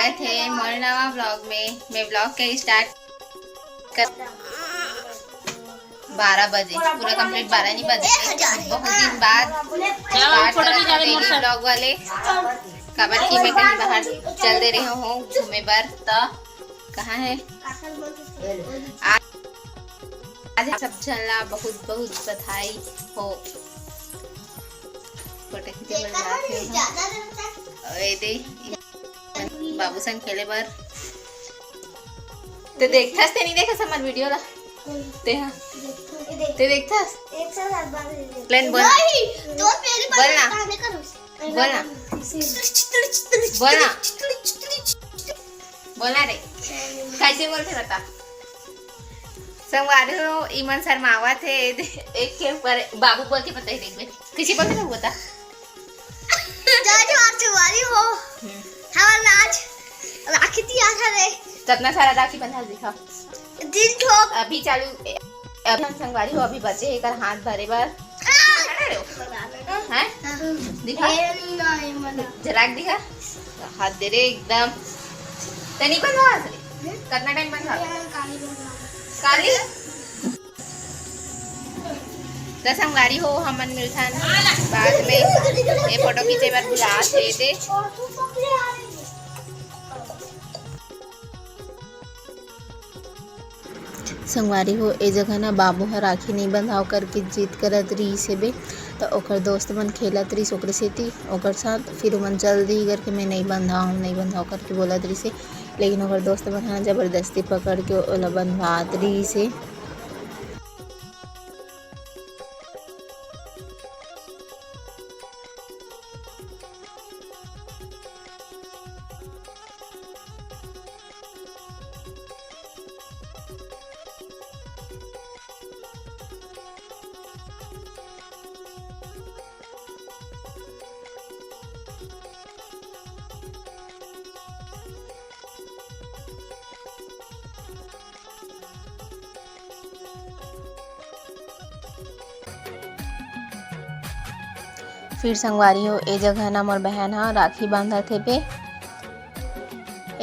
स्वागत है मोर नवा ब्लॉग में। मैं ब्लॉग के स्टार्ट कर 12 बजे पूरा कंप्लीट 12 नहीं बजे बहुत दिन बाद ब्लॉग वाले खबर की मैं कहीं बाहर चल दे रही हूँ घूमे पर। तो कहाँ है आज सब चलना बहुत बहुत बधाई हो। फोटो खींचे दे बाबू संग खेले बर ते देखथस ते नहीं देखस हमार वीडियो ला ते हां ते देखथस प्लान बोल बोलना बोलना बोलना बोलना रे कैसे बोलते बता। संगवारी हो ईमान शर्मावा थे एक के ऊपर बाबू बोल के पता ही देख किसी बोलते ना बता संगवारी हो हमारा आज राखी तैयार है कितना सारा राखी बंधा दिखा दिन ठोक अभी चालू अभी संगवारी हो अभी बचे एक हाथ भरे बार हैं दिखा झलक दिखा हाथ दे रे एकदम तनी बंधा कितना टाइम बंधा काली तो संगवारी हो हमन मिलथन बाद में ये फोटो खींचे बार बुला थे दे संगवारी हो ए जगह ना बाबू ह राखी नहीं बंधाव करके जीत करत रही से बे तो ओकर दोस्त मन खेलत रही ओकरे सेती ओकर साथ फिर मन जल्दी करके मैं नहीं बंधाव करके बोलत रही से लेकिन ओकर दोस्त मन हाँ जबरदस्ती पकड़ के ओला बंधवात रही से। फिर संगवारी हो ए जगह ना मोर बहन हा राखी बांधा थे पे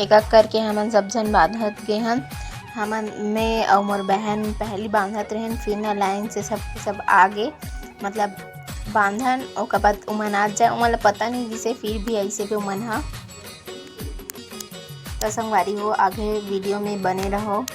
एक एक करके हमन सब जन बांधत गे हन हमन में और मोर बहन पहली बांधत रहन फिर ना लाइन से सब आगे मतलब बांधन ओकर बाद उमन आ जाए उमन पता नहीं जिसे फिर भी ऐसे भी उमन हा तो संगवारी हो आगे वीडियो में बने रहो।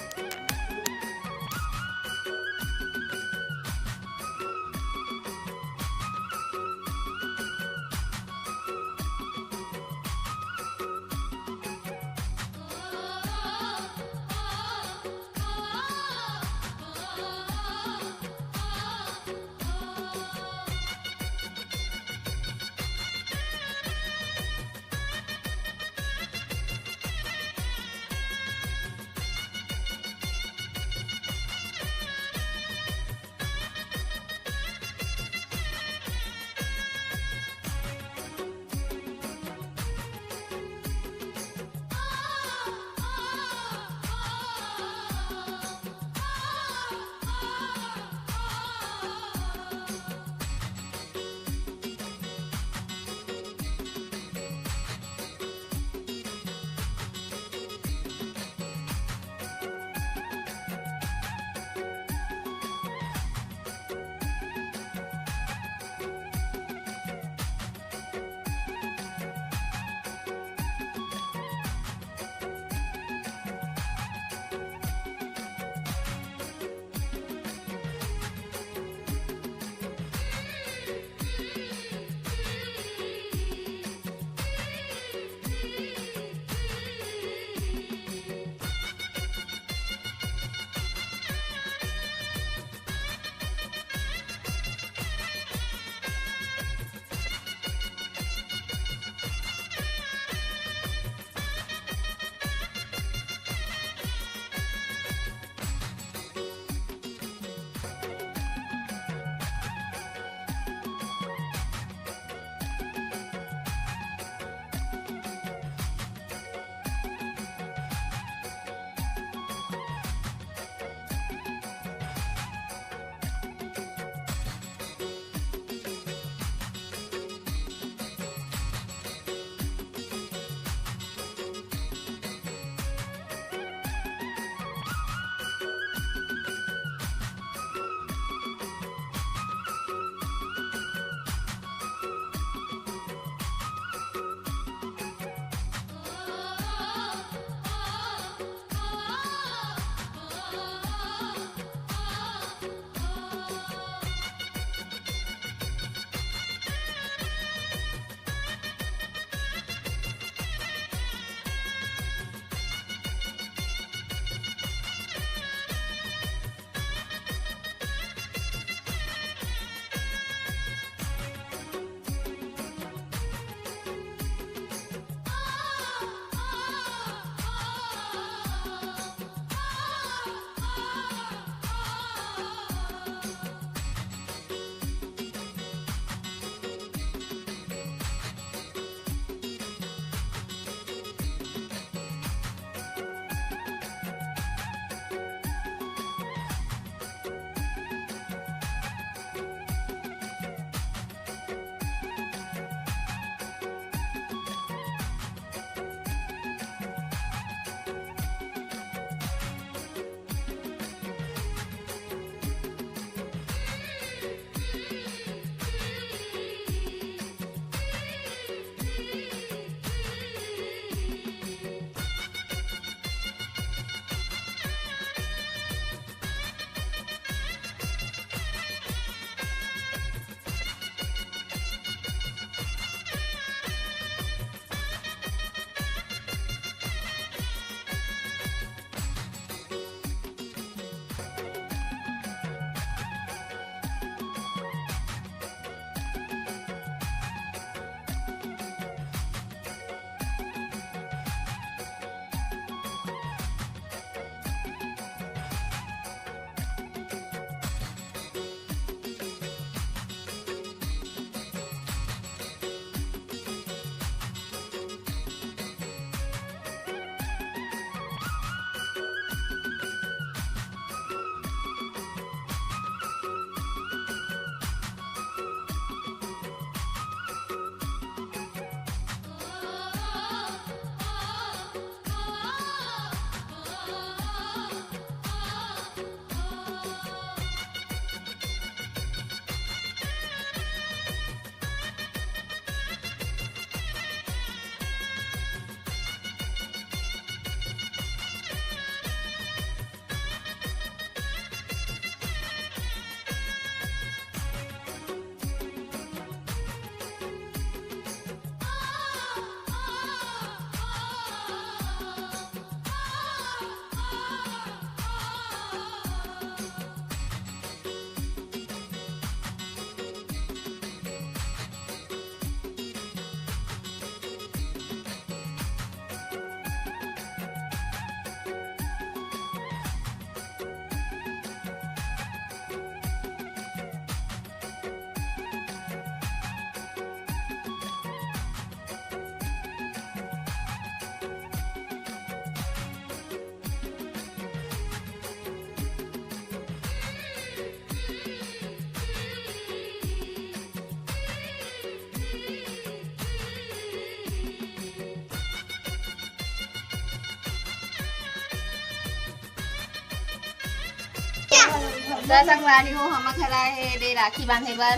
तो संगवारी हो हम घर आए हे दे राखी बांधे बर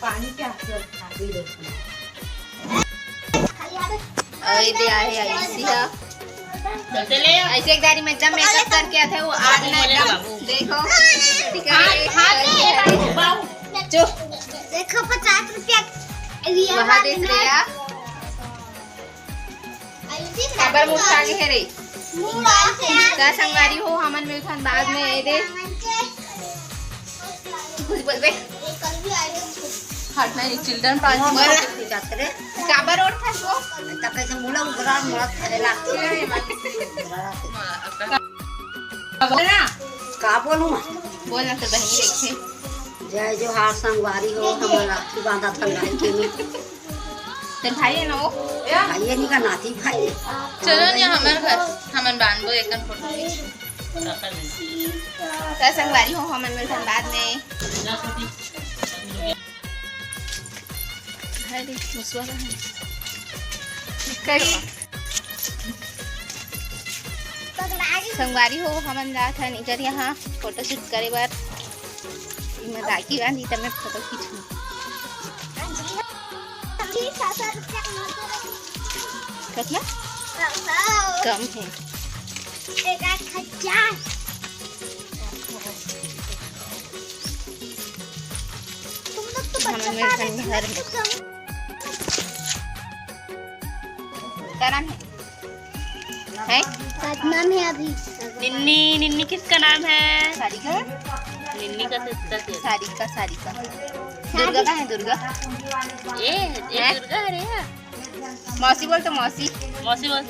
पानी क्या दे आए ऐसी है ऐसे एक दारी में एकदम मेकअप करके आते हैं वो आज ना एकदम देखो ठीक है जो देखो 50 रुपया वहाँ देख रहे हैं खबर मुझा के है रे का संगवारी हो हमन मिलथन बाद में ए दे कुछ बोलबे हट नहीं चिल्ड्रन पार्टी जाते रे काबर और था वो तब कैसे मुला उगरा मुला थरेला बोलना का बोलूं बोलना तो बहनी देखे जय जोहार संगवारी हो हम राखी बांधा था लड़के में तेरे भाई है ना वो भाई नहीं का नाती भाई चलो नहीं हमारे घर हमन बांधो एक फोटो का संगवारी हो हमन मिलथन बाद में हरी मुसवारा है कई संगवारी हो हमन रात है इधर यहाँ फोटो शूट करे बार मैं राखी बांधी तब मैं फोटो खींचूं कितना कम है घर में क्या नाम है नाम है अभी निन्नी निन्नी किसका नाम है? सारिका निन्नी का सारिका सारिका दुर्गा का है दुर्गा ये दुर्गा है रे। मौसी बोल तो मौसी मौसी बोल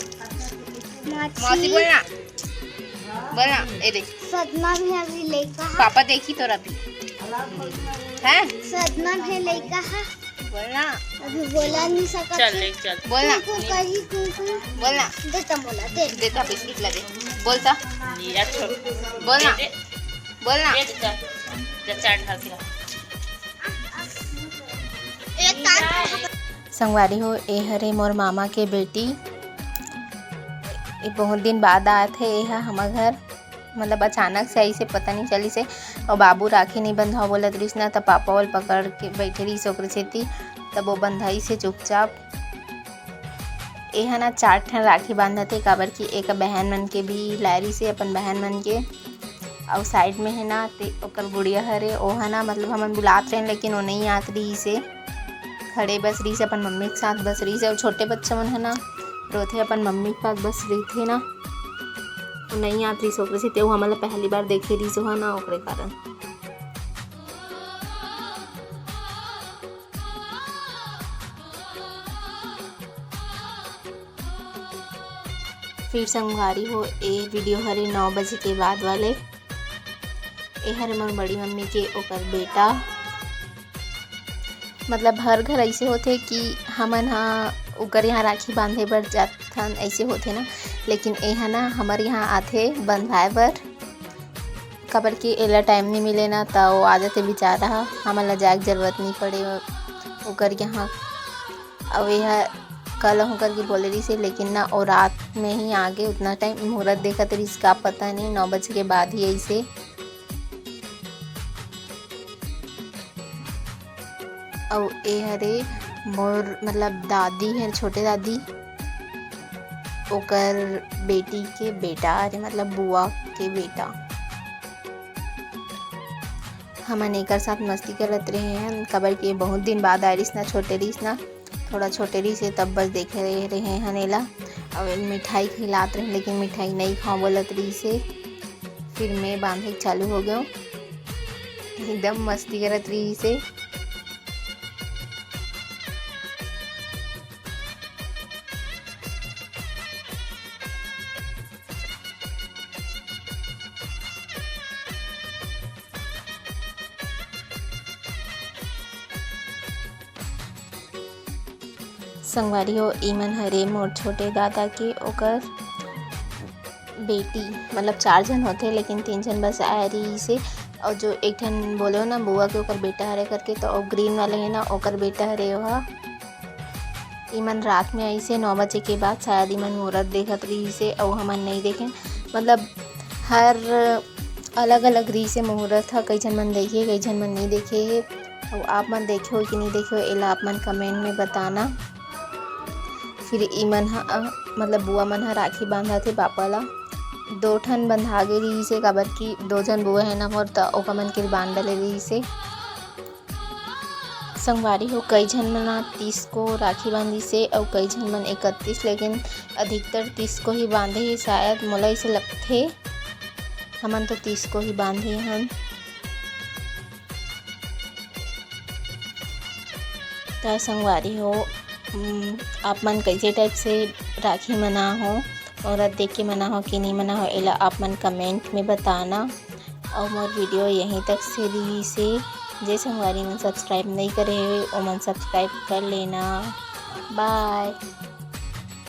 मौसी बोलना बोलना ए देख सदमा में अभी लेका पापा देखी तो अभी है सदमा में लेका है बोलना अभी बोला नहीं सकता चल ले चल बोलना कहीं कुकू बोलना देता बोला दे देता बिस्किट लगे बोलता नीरा छोड़ बोलना दे बोलना दे जा जा चाट खा के एक तार संगवारी हो ए हरे मोर मामा के बेटी बहुत दिन बाद आए थे यह हमारे घर मतलब अचानक से ऐसे पता नहीं चली से और बाबू राखी नहीं बंधा बोलत रही ना तब पापा वाल पकड़ के बैठे रही ओकरे सेती तब वो बंधाई से चुपचाप यह ना 4 ठन राखी बांधा थे काबर की एक बहन मन के भी लारी से अपन बहन मन के और साइड में है ना ते ओकर गुड़िया हरे ओ है ना मतलब हमन बुलात रहे लेकिन वो नहीं आत रही से खड़े बस रही से अपन मम्मी के साथ बस रही से और छोटे बच्चे मन है ना रोथे अपन मम्मी के पास बस रही थे ना वो नहीं आत रही ओकरे से ते हमारे पहली बार देखे रही सो है ना ओकरे कारण फिर संगवारी हो ए वीडियो हरे 9 बजे के बाद वाले ए हरे मोर बड़ी मम्मी के ओकर बेटा मतलब हर घर ऐसे होते कि हमन हाँ ओकर यहाँ राखी बांधे बर जाथन ऐसे होते ना लेकिन यहाँ ना हमारे यहाँ आते बंधवाए बर खबर कि एला टाइम नहीं मिले ना तो वो आ जाते बेचारा हमारा जाए के जरूरत नहीं पड़े ओकर यहाँ अब यह कल होकर के बोले रही से लेकिन ना और रात में ही आगे उतना टाइम मुहूर्त देखा तो इसका पता नहीं 9 बजे के बाद ही ऐसे और ए हरे मोर मतलब दादी है छोटे दादी ओकर बेटी के बेटा अरे मतलब बुआ के बेटा हमन एकर साथ मस्ती करत रहे हैं खबर के बहुत दिन बाद आरिस ना छोटे रहीस ना थोड़ा छोटे रही से तब बस देखे रहे हनेला और मिठाई खिलाते रहे लेकिन मिठाई नहीं खाओ बोलत रही से फिर मैं बांधे चालू हो गया एकदम मस्ती करत रही से संगवारी हो ईमन हरे मोर छोटे दादा के ओकर बेटी मतलब 4 जन होते लेकिन 3 जन बस आए रही से और जो एक ठन बोले ना बुआ के ओकर बेटा हरे करके तो ग्रीन वाले है ना ओकर बेटा हरे वह ईमन रात में आई से 9 बजे के बाद शायद ईमन मुहूर्त देखत रही से और हमन नहीं देखे मतलब हर अलग अलग रीत से मुहूर्त ह, कई झन मन देखे कई झन मन नहीं देखे हे। और आप मन देखे हो कि नहीं देखे हो एला आप मन कमेंट में बताना। फिर इमन मतलब बुआ मन ह राखी बांधत हे पापा ला। 2 ठन बंधा गे रही से, काबर की 2 जन बुआ है ना मोर, त ओका मन के बांध डले रही से। संगवारी हो कई झन मन 30 को राखी बांधी से और कई झन मन 31, लेकिन अधिकतर 30 को ही बांधे हे। शायद मोला इसे लगथे हमन तो 30 को ही बांधे हन। त संगवारी हो आप मन कैसे टाइप से राखी मना हो और देख के मना हो कि नहीं मना हो एला आप मन कमेंट में बताना। और मोर वीडियो यहीं तक से रही से। जे संगवारी मन सब्सक्राइब नहीं करे हुए ओ मन सब्सक्राइब कर लेना। बाय।